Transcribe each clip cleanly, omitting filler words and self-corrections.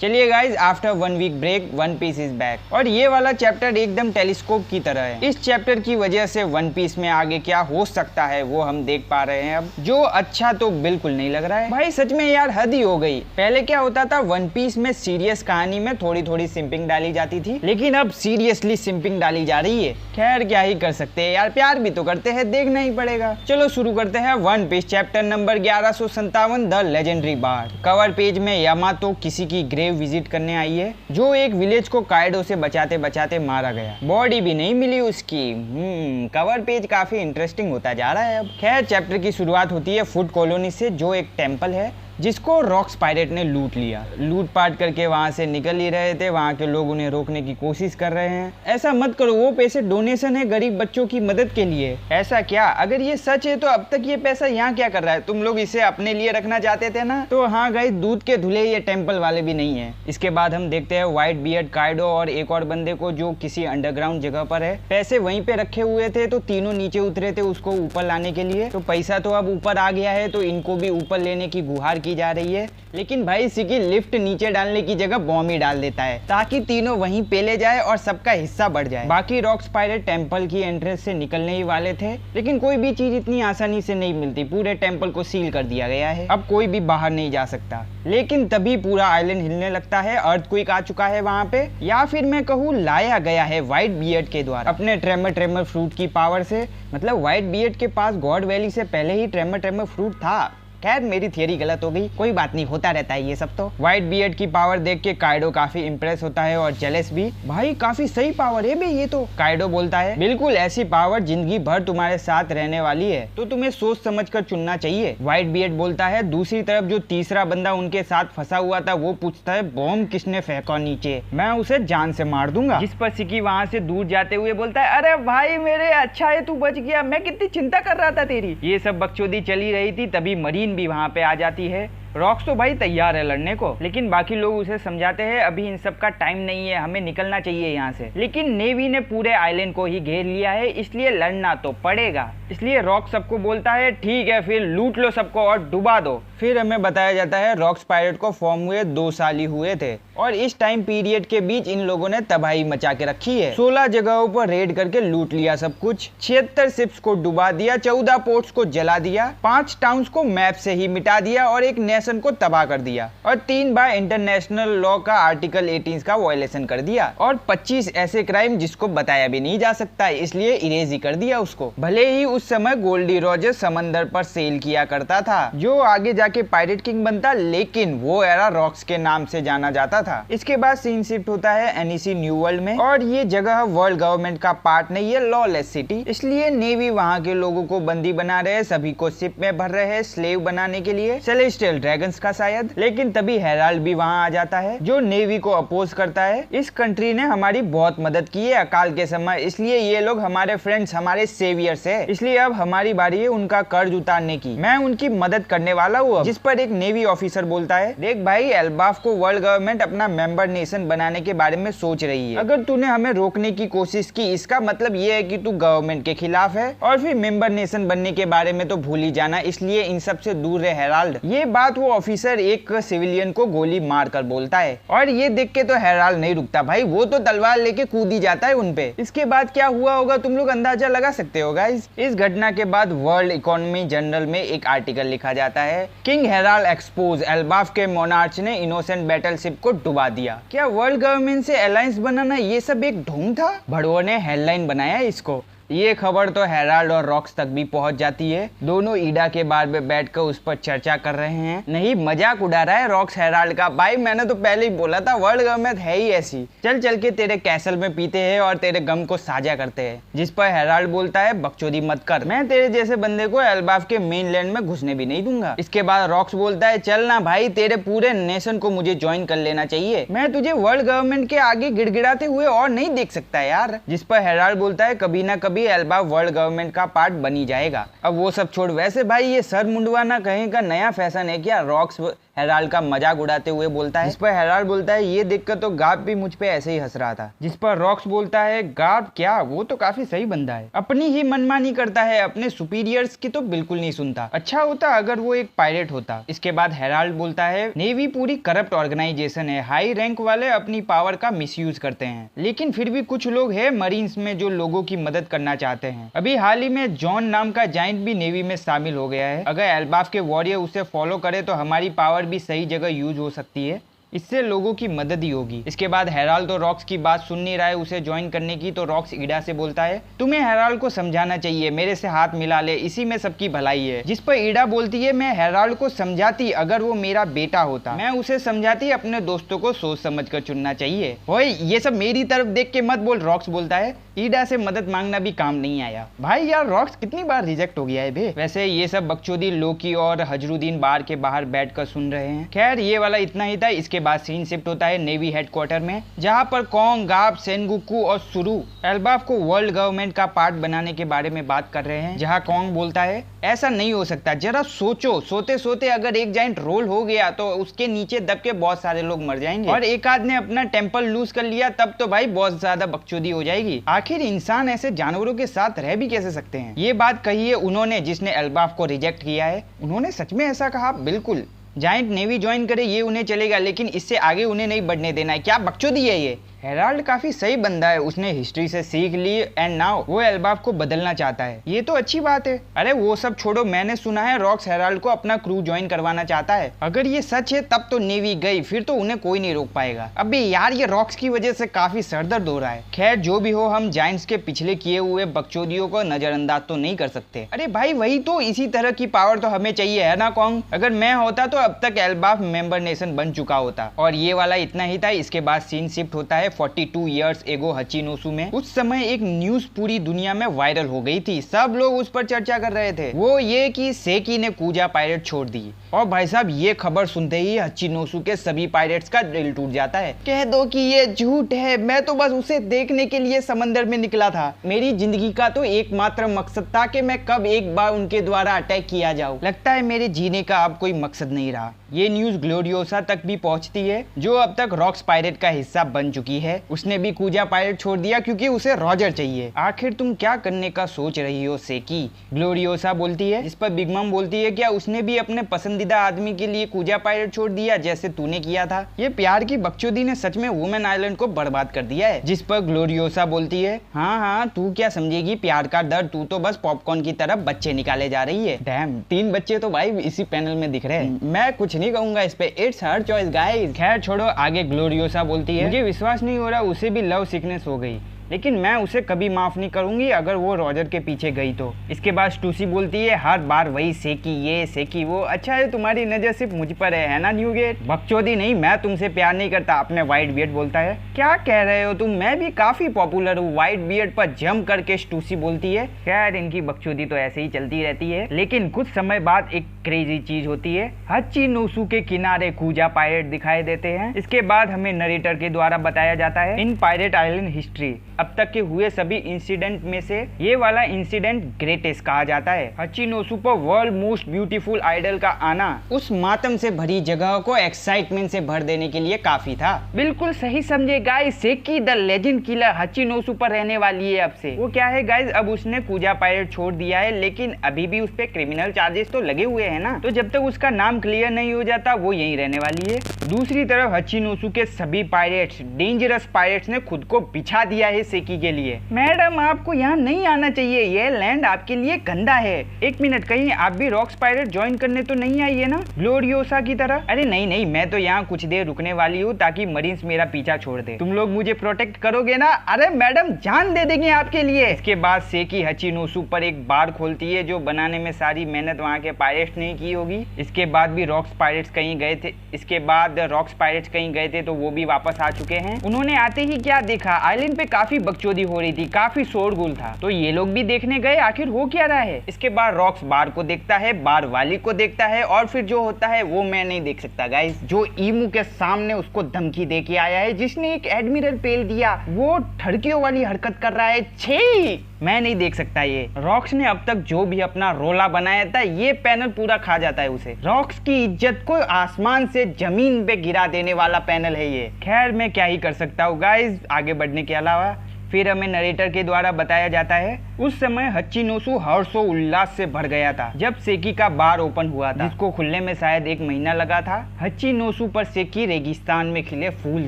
चलिए guys, after 1 week break One Piece is back. और ये वाला चैप्टर एकदम टेलीस्कोप की तरह है। इस चैप्टर की वजह से वन पीस में आगे क्या हो सकता है वो हम देख पा रहे हैं अब, जो अच्छा तो बिल्कुल नहीं लग रहा है भाई। सच में यार हद ही हो गई। पहले क्या होता था, वन पीस में सीरियस कहानी में थोड़ी थोड़ी सिंपिंग डाली जाती थी, लेकिन अब सीरियसली सिंपिंग डाली जा रही है। खैर क्या ही कर सकते हैं यार, प्यार भी तो करते हैं, देखना ही पड़ेगा। चलो शुरू करते हैं One Piece chapter number 1157, the legendary bard. Cover page में यामातो किसी की ग्रेव विजिट करने आई है, जो एक विलेज को काइडो से बचाते बचाते मारा गया। बॉडी भी नहीं मिली उसकी। कवर पेज काफी इंटरेस्टिंग होता जा रहा है अब। खैर चैप्टर की शुरुआत होती है फूड कॉलोनी से, जो एक टेम्पल है जिसको रॉक्स पायरेट ने लूट लिया। लूट पाट करके वहां से निकल ही रहे थे, वहां के लोग उन्हें रोकने की कोशिश कर रहे हैं। ऐसा मत करो, वो पैसे डोनेशन है गरीब बच्चों की मदद के लिए। ऐसा क्या? अगर ये सच है तो अब तक ये पैसा यहाँ क्या कर रहा है? तुम लोग इसे अपने लिए रखना चाहते थे ना? तो हाँ गाइस, दूध के धुले ये टेम्पल वाले भी नहीं है। इसके बाद हम देखते हैं व्हाइट बियर्ड, काइडो और एक और बंदे को, जो किसी अंडरग्राउंड जगह पर है। पैसे वहीं पे रखे हुए थे तो तीनों नीचे उतरे थे उसको ऊपर लाने के लिए। तो पैसा तो अब ऊपर आ गया है, तो इनको भी ऊपर लेने की गुहार की जा रही है। लेकिन भाई इसी की लिफ्ट नीचे डालने की जगह बॉम्ब ही डाल देता है, ताकि तीनों वहीं पे ले जाए और सबका हिस्सा बढ़ जाए। बाकी रॉक्स पायरेट टेंपल की एंट्रेंस से निकलने ही वाले थे, लेकिन कोई भी चीज इतनी आसानी से नहीं मिलती। पूरे टेंपल को सील कर दिया गया है, अब कोई भी बाहर नहीं जा सकता। लेकिन तभी पूरा आइलैंड हिलने लगता है, अर्थक्वेक आ चुका है वहाँ पे, या फिर मैं कहूँ लाया गया है व्हाइट बियर्ड के द्वारा अपने ट्रेमर फ्रूट की पावर से। मतलब व्हाइट बियर्ड के पास गॉड वैली से पहले ही ट्रेमर फ्रूट था। खैर मेरी थियरी गलत हो गई, कोई बात नहीं, होता रहता है ये सब तो। व्हाइट बियर्ड की पावर देख के काइडो काफी इंप्रेस होता है और जेलस भी। भाई काफी सही पावर है बे ये तो। काइडो बोलता है बिल्कुल ऐसी पावर जिंदगी भर तुम्हारे साथ रहने वाली है, तो तुम्हें सोच समझ कर चुनना चाहिए। व्हाइट बियर्ड बोलता है। दूसरी तरफ जो तीसरा बंदा उनके साथ फंसा हुआ था वो पूछता है बॉम्ब किसने फेंका नीचे, मैं उसे जान से मार दूंगा। जिस पर सिकी वहाँ से दूर जाते हुए बोलता है अरे भाई मेरे, अच्छा है तू बच गया, मैं कितनी चिंता कर रहा था तेरी। ये सब बकचोदी चली रही थी, तभी मरीन भी वहां पे आ जाती है। रॉक्स तो भाई तैयार है लड़ने को, लेकिन बाकी लोग उसे समझाते हैं अभी इन सब का टाइम नहीं है, हमें निकलना चाहिए यहाँ से। लेकिन नेवी ने पूरे आइलैंड को ही घेर लिया है, इसलिए लड़ना तो पड़ेगा। इसलिए रॉक्स सबको बोलता है ठीक है फिर लूट लो सबको और डुबा दो। फिर हमें बताया जाता है रॉक्स पायरेट को फॉर्म हुए 2 साल ही हुए थे, और इस टाइम पीरियड के बीच इन लोगों ने तबाही मचा के रखी है। 16 जगहों पर रेड करके लूट लिया सब कुछ, 76 शिप्स को डुबा दिया, 14 पोर्ट्स को जला दिया, 5 टाउन्स को मैप से ही मिटा दिया और एक नेशन को तबाह कर दिया, और 3 बार इंटरनेशनल लॉ का आर्टिकल 18 का वायलेशन कर दिया, और 25 ऐसे क्राइम जिसको बताया भी नहीं जा सकता, इसलिए इरेज ही कर दिया उसको। भले ही उस समय गोल्डी रॉजर समंदर पर सेल किया करता था, जो आगे जाके पायरेट किंग बनता, लेकिन वो एरा रॉक्स के नाम से जाना जाता था। इसके बाद सीन शिफ्ट होता है एनईसी न्यू वर्ल्ड में, और ये जगह वर्ल्ड गवर्नमेंट का पार्ट नहीं है, लॉलेस सिटी। इसलिए नेवी वहाँ के लोगों को बंदी बना रहे, सभी को शिप में भर रहे हैं स्लेव बनाने के लिए, सेलेस्टियल ड्रैगन्स का शायद। लेकिन तभी हेराल्ड भी वहाँ आ जाता है, जो नेवी को अपोज करता है। इस कंट्री ने हमारी बहुत मदद की है अकाल के समय, इसलिए ये लोग हमारे फ्रेंड्स, हमारे सेवियर्स है, इसलिए अब हमारी बारी है उनका कर्ज उतारने की। मैं उनकी मदद करने वाला हूँ। जिस पर एक नेवी ऑफिसर बोलता है देख भाई, एल्बाफ को वर्ल्ड गवर्नमेंट अपना मेंबर नेशन बनाने के बारे में सोच रही है। अगर तूने हमें रोकने की कोशिश की, इसका मतलब ये है कि तू गवर्नमेंट के खिलाफ है, और फिर मेंबर नेशन बनने के बारे में तो भूल ही जाना, इसलिए इन सब से दूर रहे हेराल्ड। ये बात वो ऑफिसर एक सिविलियन को गोली मार कर बोलता है, और ये देख के तो हेराल्ड नहीं रुकता भाई, वो तो तलवार लेके कूद ही जाता है उनपे। इसके बाद क्या हुआ होगा तुम लोग अंदाजा लगा सकते हो गाइस। इस घटना के बाद वर्ल्ड इकोनॉमी जर्नल में एक आर्टिकल लिखा जाता है, किंग हेराल्ड एक्सपोज, एल्बाफ के मोनार्च ने इनोसेंट बैटलशिप को डुबा दिया। क्या वर्ल्ड गवर्नमेंट से अलायंस बनाना ये सब एक ढोंग था? भड़वों ने हेडलाइन बनाया इसको। ये खबर तो हेराल्ड और रॉक्स तक भी पहुंच जाती है। दोनों ईडा के बार में बैठकर उस पर चर्चा कर रहे हैं। नहीं, मजाक उड़ा रहा है रॉक्स हेराल्ड का। भाई मैंने तो पहले ही बोला था वर्ल्ड गवर्नमेंट है ही ऐसी, चल चल के तेरे कैसल में पीते हैं और तेरे गम को साझा करते हैं। जिस पर हेराल्ड बोलता है बकचोदी मत कर, मैं तेरे जैसे बंदे को एल्बाफ के मेन लैंड में घुसने भी नहीं दूंगा। इसके बाद रॉक्स बोलता है चल ना भाई, तेरे पूरे नेशन को मुझे ज्वाइन कर लेना चाहिए, मैं तुझे वर्ल्ड गवर्नमेंट के आगे गिड़गिड़ाते हुए और नहीं देख सकता यार। जिस पर हेराल्ड बोलता है कभी ना कभी एल्बाफ वर्ल्ड गवर्नमेंट का पार्ट बनी जाएगा। अब वो सब छोड़, वैसे भाई ये सर मुंडवाना कहीं का नया फैशन है क्या? रॉक्स हेराल्ड का मजाक उड़ाते हुए बोलता है, जिस पर हेराल्ड बोलता है ये देखकर तो गार्प भी मुझ पे ऐसे ही हंस रहा था। जिस पर रॉक्स बोलता है गार्प क्या, वो तो काफी सही बंदा है, अपनी ही मनमानी करता है, अपने सुपीरियर्स की तो बिल्कुल नहीं सुनता। अच्छा होता अगर वो एक पायलट होता। इसके बाद हेराल्ड बोलता है नेवी पूरी करप्ट ऑर्गेनाइजेशन है, हाई रैंक वाले अपनी पावर का मिसयूज करते हैं, लेकिन फिर भी कुछ लोग हैं मरीन्स में जो लोगों की मदद करना चाहते हैं। अभी हाल ही में जॉन नाम का जाइंट भी नेवी में शामिल हो गया है। अगर एल्बाफ के वॉरियर उसे फॉलो करे तो हमारी पावर भी सही जगह यूज हो सकती है, इससे लोगों की मदद ही होगी। इसके बाद हेराल्ड तो रॉक्स की बात सुन नहीं रहा है उसे ज्वाइन करने की, तो रॉक्स ईडा से बोलता है तुम्हें हेराल्ड को समझाना चाहिए, मेरे से हाथ मिला ले, इसी में सबकी भलाई है। जिस पर ईडा बोलती है मैं हेराल्ड को समझाती अगर वो मेरा बेटा होता, मैं उसे समझाती अपने दोस्तों को सोच समझ कर चुनना चाहिए। ओए ये सब मेरी तरफ देख के मत बोल, रॉक्स बोलता है। ईडा से मदद मांगना भी काम नहीं आया। भाई यार रॉक्स कितनी बार रिजेक्ट हो गया है बे। वैसे ये सब बकचोदी लोकी और हजरुद्दीन बार के बाहर बैठकर सुन रहे हैं। खैर ये वाला इतना ही था। इसके बाद सीन शिफ्ट होता है नेवी हेडक्वार्टर में, जहां पर कॉन्ग, गार्प, सेनगोकू और सुरु एल्बाफ को वर्ल्ड गवर्नमेंट का पार्ट बनाने के बारे में बात कर रहे हैं। जहां कॉन्ग बोलता है ऐसा नहीं हो सकता, जरा सोचो, सोते सोते अगर एक जाइंट रोल हो गया तो उसके नीचे दब के बहुत सारे लोग मर जाएंगे, और एक आध ने अपना टेम्पल लूज कर लिया तब तो भाई बहुत ज्यादा बकचोदी हो जाएगी। आखिर इंसान ऐसे जानवरों के साथ रह भी कैसे सकते हैं। ये बात कही है उन्होंने जिसने एल्बाफ को रिजेक्ट किया है। उन्होंने सच में ऐसा कहा? बिल्कुल, जाइंट नेवी ज्वाइन करे ये उन्हें चलेगा, लेकिन इससे आगे उन्हें नहीं बढ़ने देना है। क्या बकचोदी है ये। हेराल्ड काफी सही बंदा है, उसने हिस्ट्री से सीख ली एंड नाउ वो एल्बाफ को बदलना चाहता है, ये तो अच्छी बात है। अरे वो सब छोड़ो, मैंने सुना है रॉक्स हेराल्ड को अपना क्रू ज्वाइन करवाना चाहता है। अगर ये सच है तब तो नेवी गई, फिर तो उन्हें कोई नहीं रोक पाएगा। अबे यार ये रॉक्स की वजह से काफी सरदर्द हो रहा है। खैर जो भी हो, हम जाइंट्स के पिछले किए हुए बकचोदियों को नजरअंदाज तो नहीं कर सकते। अरे भाई वही तो, इसी तरह की पावर तो हमें चाहिए है ना कॉन्ग। अगर मैं होता तो अब तक एल्बाफ मेंबर नेशन बन चुका होता। और ये वाला इतना ही था। इसके बाद सीन शिफ्ट होता है 42 ईयर्स एगो हचिनोसु में। उस समय एक न्यूज पूरी दुनिया में वायरल हो गई थी, सब लोग उस पर चर्चा कर रहे थे। वो ये कि सेकी ने कूजा पायरेट छोड़ दी। और भाई साहब ये खबर सुनते ही हचिनोसु के सभी पायरेट्स का दिल टूट जाता है। कह दो कि ये झूठ है, मैं तो बस उसे देखने के लिए समंदर में निकला था। मेरी जिंदगी का तो एकमात्र मकसद था कि मैं कब एक बार उनके द्वारा अटैक किया जाऊं। लगता है मेरे जीने का अब कोई मकसद नहीं रहा। ये न्यूज ग्लोरियोसा तक भी पहुंचती है, जो अब तक रॉक्स पायरेट का हिस्सा बन चुकी है। उसने भी कूजा पायरेट छोड़ दिया क्योंकि उसे रॉजर चाहिए। आखिर तुम क्या करने का सोच रही हो सेकी, ग्लोरियोसा बोलती है। इस पर बिग मम बोलती है क्या उसने भी अपने पसंदीदा आदमी के लिए कूजा पायरेट छोड़ दिया जैसे तूने किया था। ये प्यार की बकचोदी ने सच में वुमेन आइलैंड को बर्बाद कर दिया है। जिस पर ग्लोरियोसा बोलती है हाँ तू क्या समझेगी प्यार का दर्द, तू तो बस पॉपकॉर्न की तरफ बच्चे निकाले जा रही है। डैम 3 बच्चे तो भाई इसी पैनल में दिख रहे हैं। मैं कुछ नहीं कहूंगा इस पे, इट्स हर चॉइस गाइस। खैर छोड़ो, आगे ग्लोरियोसा बोलती है मुझे विश्वास नहीं हो रहा उसे भी लव सिकनेस हो गई, लेकिन मैं उसे कभी माफ नहीं करूंगी अगर वो रॉजर के पीछे गई तो। इसके बाद स्टूसी बोलती है हर बार वही सेकी ये सेकी वो, अच्छा है तुम्हारी नजर सिर्फ मुझ पर है ना न्यूगेट। बकचोदी नहीं, मैं तुमसे प्यार नहीं करता, अपने व्हाइट बियर्ड बोलता है। क्या कह रहे हो तुम, मैं भी काफी पॉपुलर हूँ, व्हाइट बियर्ड पर जम करके स्टूसी बोलती है। खैर इनकी बकचोदी तो ऐसे ही चलती रहती है, लेकिन कुछ समय बाद एक क्रेजी चीज होती है। हचिनोसु के किनारे कूजा पायरेट दिखाई देते हैं। इसके बाद हमें नरेटर के द्वारा बताया जाता है इन पायरेट आइलैंड हिस्ट्री अब तक के हुए सभी इंसिडेंट में से ये वाला इंसिडेंट ग्रेटेस्ट कहा जाता है। हचिनोसु पर वर्ल्ड मोस्ट ब्यूटीफुल आइडल का आना उस मातम से भरी जगह को एक्साइटमेंट से भर देने के लिए काफी था। बिल्कुल सही समझे guys, Seki the legend killer हचिनोसु पर रहने वाली है अब से। वो क्या है गाइस, अब उसने कूजा पायरेट छोड़ दिया है, लेकिन अभी भी उस पे क्रिमिनल चार्जेस तो लगे हुए हैं ना, तो जब तक उसका नाम क्लियर नहीं हो जाता वो यहीं रहने वाली है। दूसरी तरफ हचिनोसु के सभी पायरेट्स, डेंजरस पायरेट्स ने खुद को बिछा दिया है सेकी के लिए। मैडम आपको यहाँ नहीं आना चाहिए, ये लैंड आपके लिए गंदा है। एक मिनट, कहीं आप भी रॉक्स पायरेट ज्वाइन करने तो नहीं आई है ना ग्लोरियोसा की तरह? अरे नहीं, मैं तो यहाँ कुछ देर रुकने वाली हूँ ताकि मरीन्स मेरा पीछा छोड़ दे। तुम लोग मुझे प्रोटेक्ट करोगे ना? अरे मैडम जान दे देंगे आपके लिए। इसके बाद सेकी हचिनोसु पर एक बार खोलती है जो बनाने में सारी मेहनत वहाँ के पायरेट्स ने की होगी। इसके बाद भी रॉक्स पायरेट्स कहीं गए थे, इसके बाद रॉक्स पायरेट्स कहीं गए थे तो वो भी वापस आ चुके हैं। उन्होंने आते ही क्या देखा, आइलैंड पे काफी बकचोदी हो रही थी, काफी शोरगुल था, तो ये लोग भी देखने गए आखिर हो क्या रहा है। इसके बाद रॉक्स बार को देखता है, बार वाली को देखता है, और फिर जो होता है वो मैं नहीं देख सकता गाइस। जो ईमू के सामने उसको धमकी दे के आया है, जिसने एक एडमिरल पेल दिया, वो ठड़कियों वाली हरकत कर रहा है। छी मैं नहीं देख सकता ये। रॉक्स ने अब तक जो भी अपना रोला बनाया था ये पैनल पूरा खा जाता है उसे। रॉक्स की इज्जत को आसमान से जमीन पे गिरा देने वाला पैनल है ये। खैर मैं क्या ही कर सकता हूँ गाइस आगे बढ़ने के अलावा। फिर हमें नरेटर के द्वारा बताया जाता है उस समय हच्चिनोसु हर्षो उल्लास से भर गया था जब सेकी का बार ओपन हुआ था, जिसको खुलने में शायद 1 महीना लगा था। हच्चिनोसु पर सेकी रेगिस्तान में खिले फूल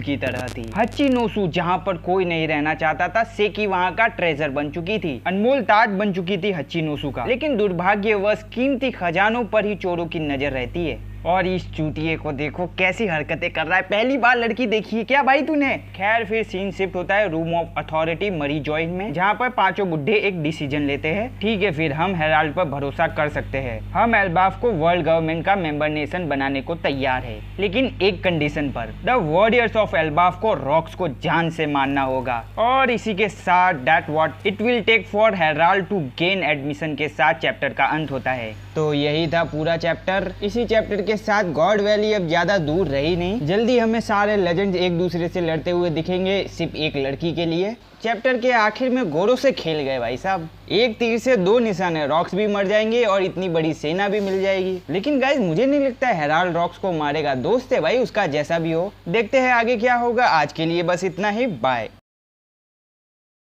की तरह थी। हच्चिनोसु जहाँ पर कोई नहीं रहना चाहता था, सेकी वहाँ का ट्रेजर बन चुकी थी, अनमोल ताज बन चुकी थी हच्चिनोसु का। लेकिन दुर्भाग्यवश कीमती खजानों पर ही चोरों की नजर रहती है। और इस चूतिए को देखो कैसी हरकतें कर रहा है, पहली बार लड़की देखी है क्या भाई तूने। खैर फिर सीन शिफ्ट होता है रूम ऑफ अथॉरिटी मरी जॉइन में, जहाँ पर 5 बुड्ढे एक डिसीजन लेते हैं। ठीक है फिर हम हेराल्ड पर भरोसा कर सकते हैं। हम एल्बाफ को वर्ल्ड गवर्नमेंट का मेंबर नेशन बनाने को तैयार है, लेकिन एक कंडीशन पर। द वॉरियर्स ऑफ एल्बाफ को रॉक्स को जान से मारना होगा। और इसी के साथ that what it will take for Harald to gain admission के साथ चैप्टर का अंत होता है। तो यही था पूरा चैप्टर। इसी चैप्टर के साथ गॉड वैली अब ज्यादा दूर रही नहीं, जल्दी हमें सारे लेजेंड्स एक दूसरे से लड़ते हुए दिखेंगे सिर्फ एक लड़की के लिए। चैप्टर के आखिर में गोरों से खेल गए भाई साहब, एक तीर से 2 निशाने। रॉक्स भी मर जाएंगे और इतनी बड़ी सेना भी मिल जाएगी। लेकिन गाइस मुझे नहीं लगता हेराल्ड रॉक्स को मारेगा, दोस्त है भाई उसका जैसा भी हो। देखते हैं आगे क्या होगा। आज के लिए बस इतना ही, बाय।